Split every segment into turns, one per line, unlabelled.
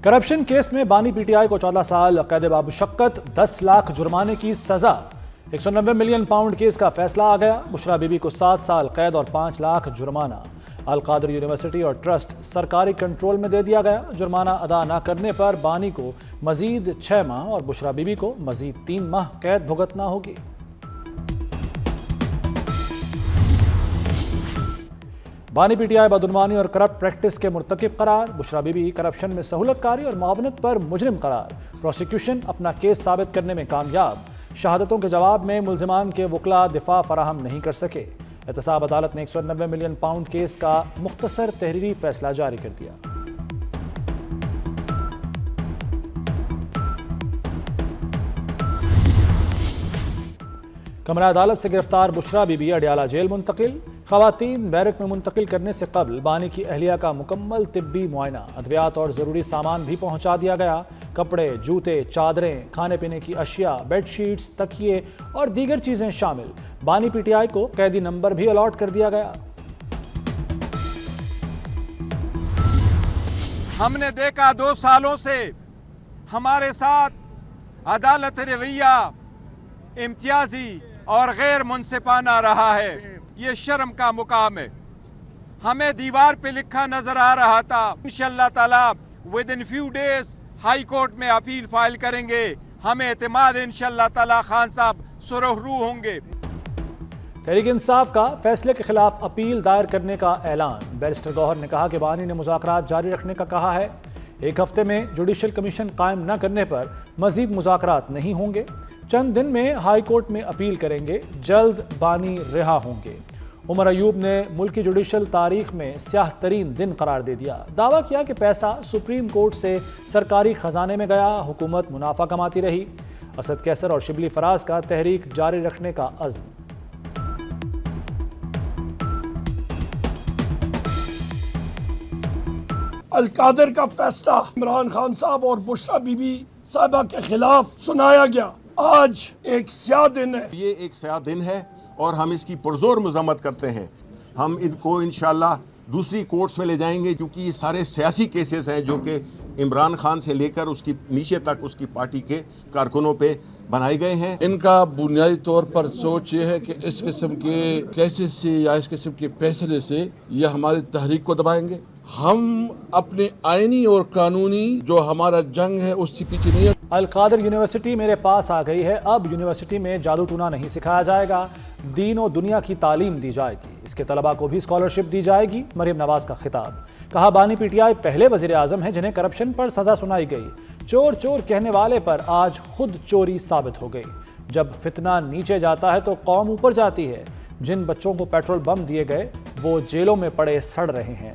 Corruption case میں بانی P T I کو 14 سال قید بامشقت 10 لاکھ جرمانے کی سزا 190 ملین پاؤنڈ کیس کا فیصلہ آ گیا۔ بشرا بی بی کو 7 سال قید اور 5 لاکھ جرمانہ۔ القادر یونیورسٹی اور ٹرسٹ سرکاری کنٹرول میں دے دیا گیا۔ جرمانہ ادا نہ کرنے پر بانی کو مزید 6 ماہ اور بشرا بی بی کو مزید 3 ماہ قید بھگتنا ہوگی۔ بانی پی ٹی آئی بدعنوانی اور کرپٹ پریکٹس کے مرتکب قرار۔ بشرا بی بی کرپشن میں سہولت کاری اور معاونت پر مجرم قرار۔ پروسیکیوشن اپنا کیس ثابت کرنے میں کامیاب۔ شہادتوں کے جواب میں ملزمان کے وکلاء دفاع فراہم نہیں کر سکے۔ احتساب عدالت نے 190 ملین پاؤنڈ کیس کا مختصر تحریری فیصلہ جاری کر دیا۔ کمرہ عدالت سے گرفتار بشرا بی بی اڈیالہ جیل منتقل۔ خواتین بیرک میں منتقل کرنے سے قبل بانی کی اہلیہ کا مکمل طبی معائنہ۔ ادویات اور ضروری سامان بھی پہنچا دیا گیا۔ کپڑے، جوتے، چادریں، کھانے پینے کی اشیاء، بیڈ شیٹس، تکیے اور دیگر چیزیں شامل۔ بانی پی ٹی آئی کو قیدی نمبر بھی الاٹ کر دیا گیا۔
ہم نے دیکھا 2 سالوں سے ہمارے ساتھ عدالت رویہ امتیازی اور غیر منصفانہ رہا ہے۔ یہ شرم کا مقام ہے۔ ہمیں دیوار پہ لکھا نظر آ رہا تھا انشاءاللہ تعالی within few days high court میں اپیل فائل کریں گے۔ ہمیں اعتماد انشاءاللہ تعالی خان صاحب سرخرو ہوں گے۔
تحریک انصاف کا فیصلے کے خلاف اپیل دائر کرنے کا اعلان۔ بیرسٹر گوہر نے کہا کہ بانی نے مذاکرات جاری رکھنے کا کہا ہے۔ 1 ہفتے میں جوڈیشل کمیشن قائم نہ کرنے پر مزید مذاکرات نہیں ہوں گے۔ چند دن میں ہائی کورٹ میں اپیل کریں گے۔ جلد بانی رہا ہوں گے۔ عمر ایوب نے ملکی جوڈیشل تاریخ میں سیاہ ترین دن قرار دے دیا۔ دعویٰ کیا کہ پیسہ سپریم کورٹ سے سرکاری خزانے میں گیا، حکومت منافع کماتی رہی۔ اسد کیسر اور شبلی فراز کا تحریک جاری رکھنے کا عزم۔
القادر کا فیصلہ عمران خان صاحب اور بشرا بی بی صاحبہ کے خلاف سنایا گیا۔ آج ایک سیاہ دن ہے۔
یہ ایک سیاہ دن ہے اور ہم اس کی پرزور مذمت کرتے ہیں۔ ہم ان کو انشاءاللہ دوسری کورٹس میں لے جائیں گے کیونکہ یہ سارے سیاسی کیسز ہیں جو کہ عمران خان سے لے کر اس کی نیچے تک اس کی پارٹی کے کارکنوں پہ بنائے گئے ہیں۔
ان کا بنیادی طور پر سوچ یہ ہے کہ اس قسم کے کیسز سے یا اس قسم کے فیصلے سے یہ ہماری تحریک کو دبائیں گے۔ ہم اپنے آئینی اور قانونی جو ہمارا جنگ ہے اس سے پیچھے نہیں ہے۔
القادر یونیورسٹی میرے پاس آ گئی ہے۔ اب یونیورسٹی میں جادو ٹونا نہیں سکھایا جائے گا، دین و دنیا کی تعلیم دی جائے گی۔ اس کے طلباء کو بھی اسکالرشپ دی جائے گی۔ مریم نواز کا خطاب۔ کہا بانی پی ٹی آئی پہلے وزیر اعظم ہیں جنہیں کرپشن پر سزا سنائی گئی۔ چور چور کہنے والے پر آج خود چوری ثابت ہو گئی۔ جب فتنہ نیچے جاتا ہے تو قوم اوپر جاتی ہے۔ جن بچوں کو پیٹرول بم دیے گئے وہ جیلوں میں پڑے سڑ رہے ہیں۔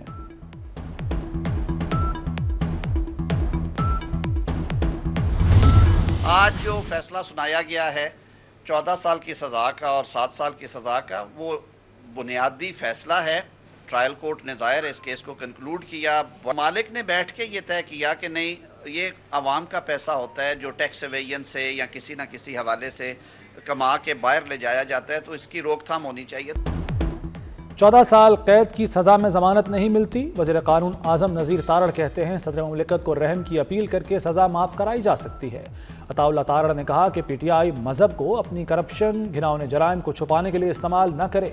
آج جو فیصلہ سنایا گیا ہے 14 سال کی سزا کا اور 7 سال کی سزا کا، وہ بنیادی فیصلہ ہے۔ ٹرائل کورٹ نے ظاہر اس کیس کو کنکلوڈ کیا۔ مالک نے بیٹھ کے یہ طے کیا کہ نہیں، یہ عوام کا پیسہ ہوتا ہے جو ٹیکس ایویژن سے یا کسی نہ کسی حوالے سے کما کے باہر لے جایا جاتا ہے، تو اس کی روک تھام ہونی چاہیے۔
14 سال قید کی سزا میں ضمانت نہیں ملتی۔ وزیر قانون اعظم نذیر تارڑ کہتے ہیں صدر مملکت کو رحم کی اپیل کر کے سزا معاف کرائی جا سکتی ہے۔ عطا اللہ تارڑ نے کہا کہ پی ٹی آئی مذہب کو اپنی کرپشن، گھناؤنے جرائم کو چھپانے کے لیے استعمال نہ کرے۔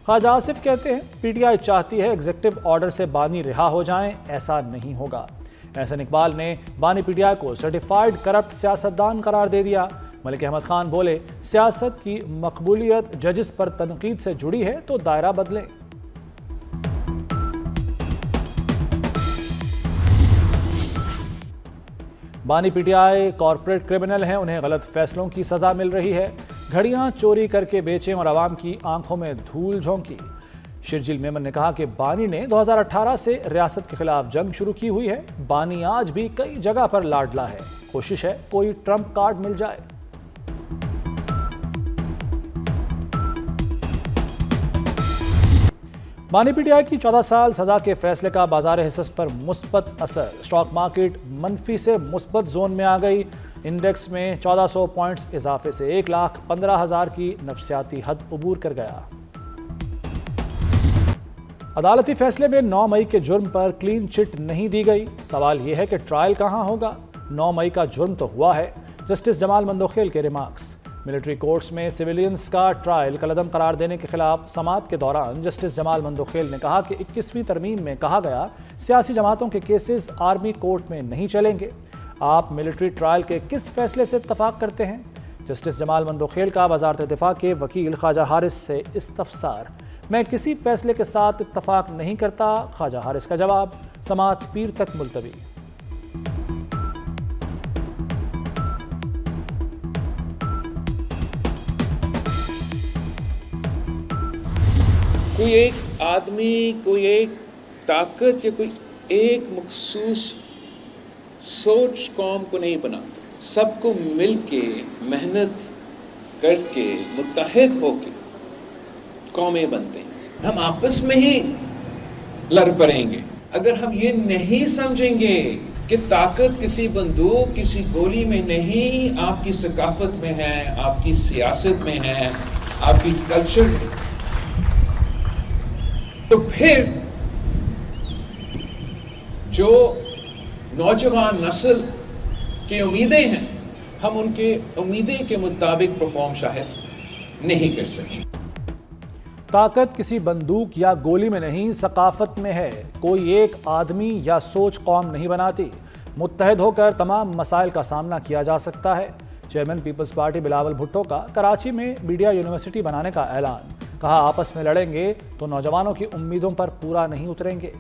خواجہ آصف کہتے ہیں پی ٹی آئی چاہتی ہے ایگزیکٹو آرڈر سے بانی رہا ہو جائیں، ایسا نہیں ہوگا۔ احسن اقبال نے بانی پی ٹی آئی کو سرٹیفائیڈ کرپٹ سیاستدان قرار دے دیا۔ ملک احمد خان بولے سیاست کی مقبولیت ججز پر تنقید سے جڑی ہے تو دائرہ بدلیں۔ بانی P T I corporate criminal ہیں، انہیں غلط فیصلوں کی سزا مل رہی ہے۔ گھڑیاں چوری کر کے بیچیں اور عوام کی آنکھوں میں دھول جھونکی۔ شرجیل میمن نے کہا کہ بانی نے 2018 سے ریاست کے خلاف جنگ شروع کی ہوئی ہے۔ بانی آج بھی کئی جگہ پر لاڈلا ہے، کوشش ہے کوئی ٹرمپ کارڈ مل جائے۔ بانی پی ٹی آئی کی 14 سال سزا کے فیصلے کا بازار حصص پر مثبت اثر۔ اسٹاک مارکیٹ منفی سے مثبت زون میں آ گئی۔ انڈیکس میں 1400 پوائنٹس اضافے سے 1,15,000 کی نفسیاتی حد عبور کر گیا۔ عدالتی فیصلے میں 9 مئی کے جرم پر کلین چٹ نہیں دی گئی۔ سوال یہ ہے کہ ٹرائل کہاں ہوگا؟ 9 مئی کا جرم تو ہوا ہے۔ جسٹس جمال مندوخیل کے ریمارکس۔ ملٹری کورٹس میں سویلینز کا ٹرائل کالعدم قرار دینے کے خلاف سماعت کے دوران جسٹس جمال مندوخیل نے کہا کہ 21ویں ترمیم میں کہا گیا سیاسی جماعتوں کے کیسز آرمی کورٹ میں نہیں چلیں گے۔ آپ ملٹری ٹرائل کے کس فیصلے سے اتفاق کرتے ہیں؟ جسٹس جمال مندوخیل کا وزارت دفاع کے وکیل خواجہ حارث سے استفسار۔ میں کسی فیصلے کے ساتھ اتفاق نہیں کرتا، خواجہ حارث کا جواب۔ سماعت پیر تک ملتوی۔
کوئی ایک آدمی، کوئی ایک طاقت یا کوئی ایک مخصوص سوچ قوم کو نہیں بناتا، سب کو مل کے محنت کر کے متحد ہو کے قومیں بنتے ہیں۔ ہم آپس میں ہی لڑ پڑیں گے اگر ہم یہ نہیں سمجھیں گے کہ طاقت کسی بندوق، کسی گولی میں نہیں، آپ کی ثقافت میں ہے، آپ کی سیاست میں ہے، آپ کی کلچر میں۔ تو پھر جو نوجوان نسل کی امیدیں ہیں، ہم ان کے امیدیں کے مطابق پرفارم شاید نہیں کر سکیں۔
طاقت کسی بندوق یا گولی میں نہیں، ثقافت میں ہے۔ کوئی ایک آدمی یا سوچ قوم نہیں بناتی۔ متحد ہو کر تمام مسائل کا سامنا کیا جا سکتا ہے۔ چیئرمین پیپلز پارٹی بلاول بھٹو کا کراچی میں میڈیا یونیورسٹی بنانے کا اعلان۔ کہا آپس میں لڑیں گے تو نوجوانوں کی امیدوں پر پورا نہیں اتریں گے۔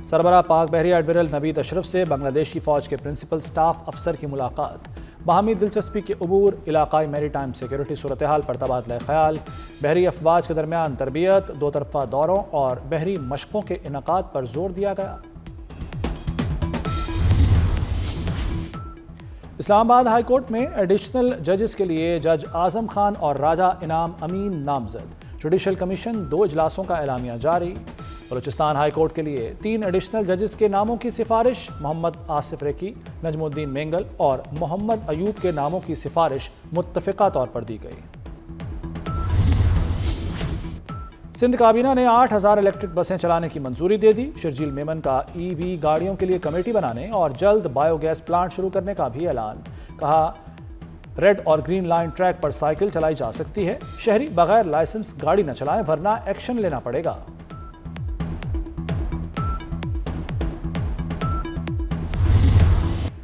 سربراہ پاک بحریہ ایڈمرل نوید اشرف سے بنگلہ دیشی فوج کے پرنسپل سٹاف افسر کی ملاقات۔ باہمی دلچسپی کے عبور، علاقائی میری ٹائم سیکیورٹی صورتحال پر تبادلہ خیال، بحری افواج کے درمیان تربیت، دو طرفہ دوروں اور بحری مشقوں کے انعقاد پر زور دیا گیا۔ اسلام آباد ہائی کورٹ میں ایڈیشنل ججز کے لیے جج اعظم خان اور راجہ انعام امین نامزد۔ جوڈیشل کمیشن 2 اجلاسوں کا اعلامیہ جاری۔ بلوچستان ہائی کورٹ کے لیے 3 ایڈیشنل ججز کے ناموں کی سفارش۔ محمد آصف ریکی، نجم الدین مینگل اور محمد ایوب کے ناموں کی سفارش متفقہ طور پر دی گئی۔ سندھ کابینہ نے 8000 الیکٹرک بسیں چلانے کی منظوری دے دی۔ شرجیل میمن کا ای وی گاڑیوں کے لیے کمیٹی بنانے اور جلد بایو گیس پلانٹ شروع کرنے کا بھی اعلان۔ کہا ریڈ اور گرین لائن ٹریک پر سائیکل چلائی جا سکتی ہے، شہری بغیر لائسنس گاڑی نہ چلائیں ورنہ ایکشن لینا پڑے گا۔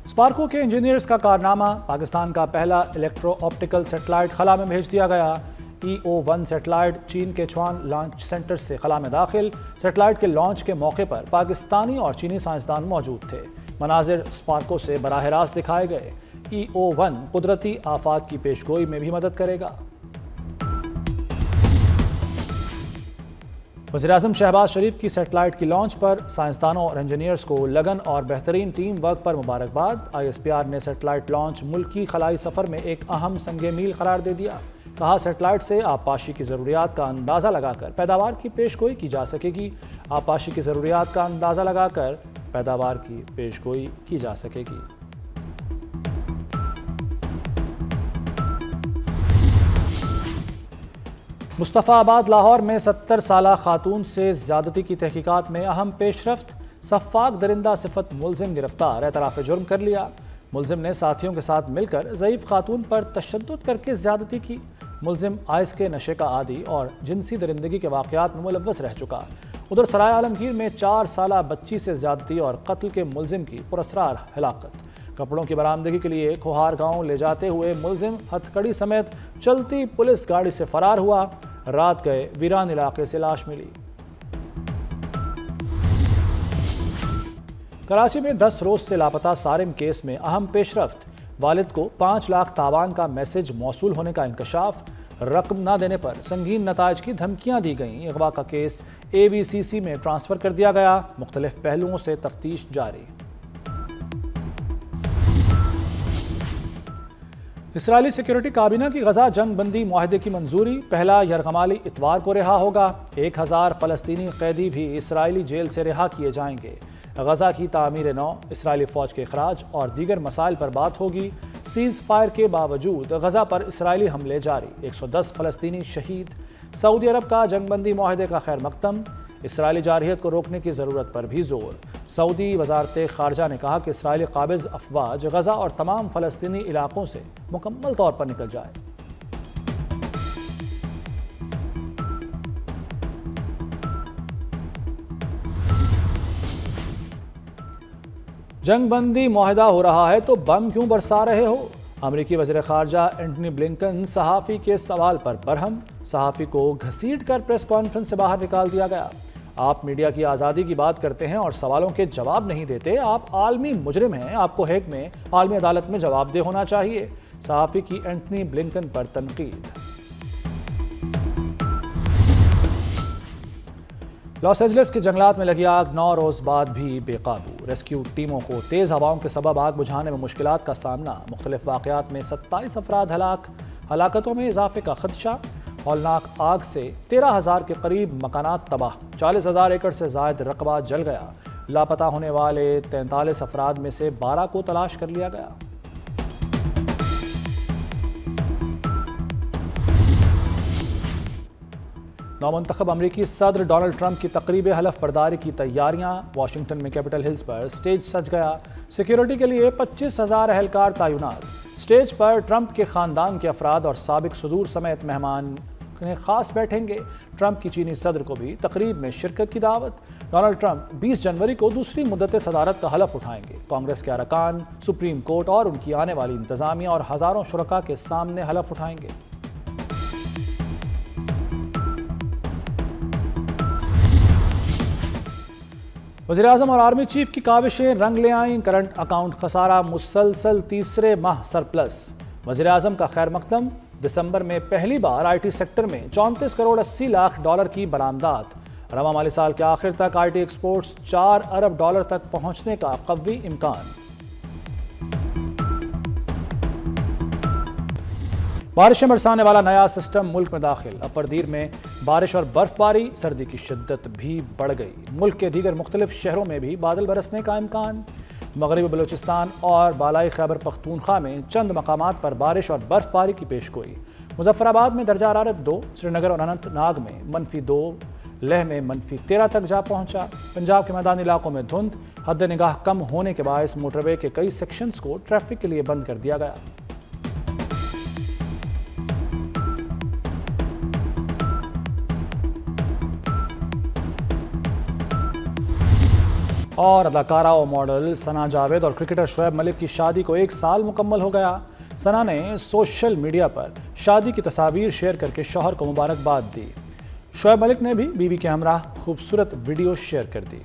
اسپارکو کے انجینئرز کا کارنامہ، پاکستان کا پہلا الیکٹرو آپٹیکل سیٹلائٹ خلا میں بھیج دیا گیا۔ EO-1 سیٹلائٹ چین کے چوان لانچ سینٹر سے خلا میں داخل۔ سیٹلائٹ کے لانچ کے موقع پر پاکستانی اور چینی سائنسدان موجود تھے۔ مناظر اسپارکو سے براہ راست دکھائے گئے۔ EO-1 قدرتی آفات کی پیشگوئی میں بھی مدد کرے گا۔ وزیراعظم شہباز شریف کی سیٹلائٹ کی لانچ پر سائنسدانوں اور انجینئرز کو لگن اور بہترین ٹیم ورک پر مبارکباد۔ ISPR نے سیٹلائٹ لانچ ملکی خلائی سفر میں ایک اہم سنگ میل قرار دے دیا۔ کہا سیٹلائٹ سے آبپاشی کی ضروریات کا اندازہ لگا کر پیداوار کی پیشگوئی کی جا سکے گی۔ آبپاشی کی ضروریات کا اندازہ لگا کر پیداوار کی پیشگوئی کی جا سکے گی۔ مصطفیٰ آباد لاہور میں 70 سالہ خاتون سے زیادتی کی تحقیقات میں اہم پیش رفت۔ سفاک درندہ صفت ملزم گرفتار، اعتراف جرم کر لیا۔ ملزم نے ساتھیوں کے ساتھ مل کر ضعیف خاتون پر تشدد کر کے زیادتی کی۔ ملزم آئس کے نشے کا عادی اور جنسی درندگی کے واقعات میں ملوث رہ چکا۔ ادھر سرائے عالمگیر میں 4 سالہ بچی سے زیادتی اور قتل کے ملزم کی پراسرار ہلاکت۔ کپڑوں کی برآمدگی کے لیے کھوہار گاؤں لے جاتے ہوئے ملزم ہتھ کڑی سمیت چلتی پولیس گاڑی سے فرار ہوا۔ رات گئے ویران علاقے سے لاش ملی۔ کراچی میں 10 روز سے لاپتہ سارم کیس میں اہم پیش رفت۔ والد کو 5 لاکھ تاوان کا میسج موصول ہونے کا انکشاف۔ رقم نہ دینے پر سنگین نتائج کی دھمکیاں دی گئیں۔ اغوا کا کیس AVCC میں ٹرانسفر کر دیا گیا۔ مختلف پہلوؤں سے تفتیش جاری۔ اسرائیلی سیکیورٹی کابینہ کی غزہ جنگ بندی معاہدے کی منظوری۔ پہلا یرغمالی اتوار کو رہا ہوگا۔ 1000 فلسطینی قیدی بھی اسرائیلی جیل سے رہا کیے جائیں گے۔ غزہ کی تعمیر نو، اسرائیلی فوج کے اخراج اور دیگر مسائل پر بات ہوگی۔ سیز فائر کے باوجود غزہ پر اسرائیلی حملے جاری، 110 فلسطینی شہید۔ سعودی عرب کا جنگ بندی معاہدے کا خیر مقدم، اسرائیلی جارحیت کو روکنے کی ضرورت پر بھی زور۔ سعودی وزارت خارجہ نے کہا کہ اسرائیلی قابض افواج غزہ اور تمام فلسطینی علاقوں سے مکمل طور پر نکل جائے۔ جنگ بندی معاہدہ ہو رہا ہے تو بم کیوں برسا رہے ہو؟ امریکی وزیر خارجہ اینٹنی بلنکن صحافی کے سوال پر برہم، صحافی کو گھسیٹ کر پریس کانفرنس سے باہر نکال دیا گیا۔ آپ میڈیا کی آزادی کی بات کرتے ہیں اور سوالوں کے جواب نہیں دیتے، آپ عالمی مجرم ہیں، آپ کو ہیگ میں عالمی عدالت میں جواب دہ ہونا چاہیے۔ صحافی کی اینٹنی بلنکن پر تنقید۔ لاس اینجلس کے جنگلات میں لگی آگ 9 روز بعد بھی بے قابو، ریسکیو ٹیموں کو تیز ہواؤں کے سبب آگ بجھانے میں مشکلات کا سامنا، مختلف واقعات میں 27 افراد ہلاک، ہلاکتوں میں اضافے کا خدشہ۔ ہولناک آگ سے 13,000 کے قریب مکانات تباہ، 40,000 ایکڑ سے زائد رقبہ جل گیا، لاپتہ ہونے والے 43 افراد میں سے 12 کو تلاش کر لیا گیا۔ نومنتخب امریکی صدر ڈونلڈ ٹرمپ کی تقریب حلف برداری کی تیاریاں، واشنگٹن میں کیپٹل ہلز پر سٹیج سج گیا، سیکیورٹی کے لیے 25,000 اہلکار تعینات۔ سٹیج پر ٹرمپ کے خاندان کے افراد اور سابق صدور سمیت مہمان خاص بیٹھیں گے۔ ٹرمپ کی چینی صدر کو بھی تقریب میں شرکت کی دعوت۔ ڈونلڈ ٹرمپ 20 جنوری کو دوسری مدت صدارت کا حلف اٹھائیں گے۔ کانگریس کے ارکان، سپریم کورٹ اور ان کی آنے والی انتظامیہ اور ہزاروں شرکاء کے سامنے حلف اٹھائیں گے۔ وزیراعظم اور آرمی چیف کی کاوشیں رنگ لے آئیں، کرنٹ اکاؤنٹ خسارہ مسلسل تیسرے ماہ سرپلس۔ وزیراعظم کا خیر مقدم، دسمبر میں پہلی بار آئی ٹی سیکٹر میں 34 کروڑ 80 لاکھ ڈالر کی برآمدات۔ رواں مالی سال کے آخر تک I T exports 4 Arab dollar تک پہنچنے کا قوی امکان۔ بارشیں برسانے والا نیا سسٹم ملک میں داخل، اپر دیر میں بارش اور برف باری، سردی کی شدت بھی بڑھ گئی۔ ملک کے دیگر مختلف شہروں میں بھی بادل برسنے کا امکان۔ مغربی بلوچستان اور بالائی خیبر پختونخوا میں چند مقامات پر بارش اور برف باری کی پیش گوئی۔ مظفر آباد میں درجہ حرارت 2، سری نگر اور اننت ناگ میں -2، لیہ میں -13 تک جا پہنچا۔ پنجاب کے میدانی علاقوں میں دھند، حد نگاہ کم ہونے کے باعث موٹر وے کے کئی سیکشنز کو ٹریفک کے لیے بند کر دیا گیا۔ اور اداکارہ و ماڈل ثنا جاوید اور کرکٹر شعیب ملک کی شادی کو 1 سال مکمل ہو گیا۔ ثنا نے سوشل میڈیا پر شادی کی تصاویر شیئر کر کے شوہر کو مبارکباد دی۔ شعیب ملک نے بھی بیوی کے ہمراہ خوبصورت ویڈیو شیئر کر دی۔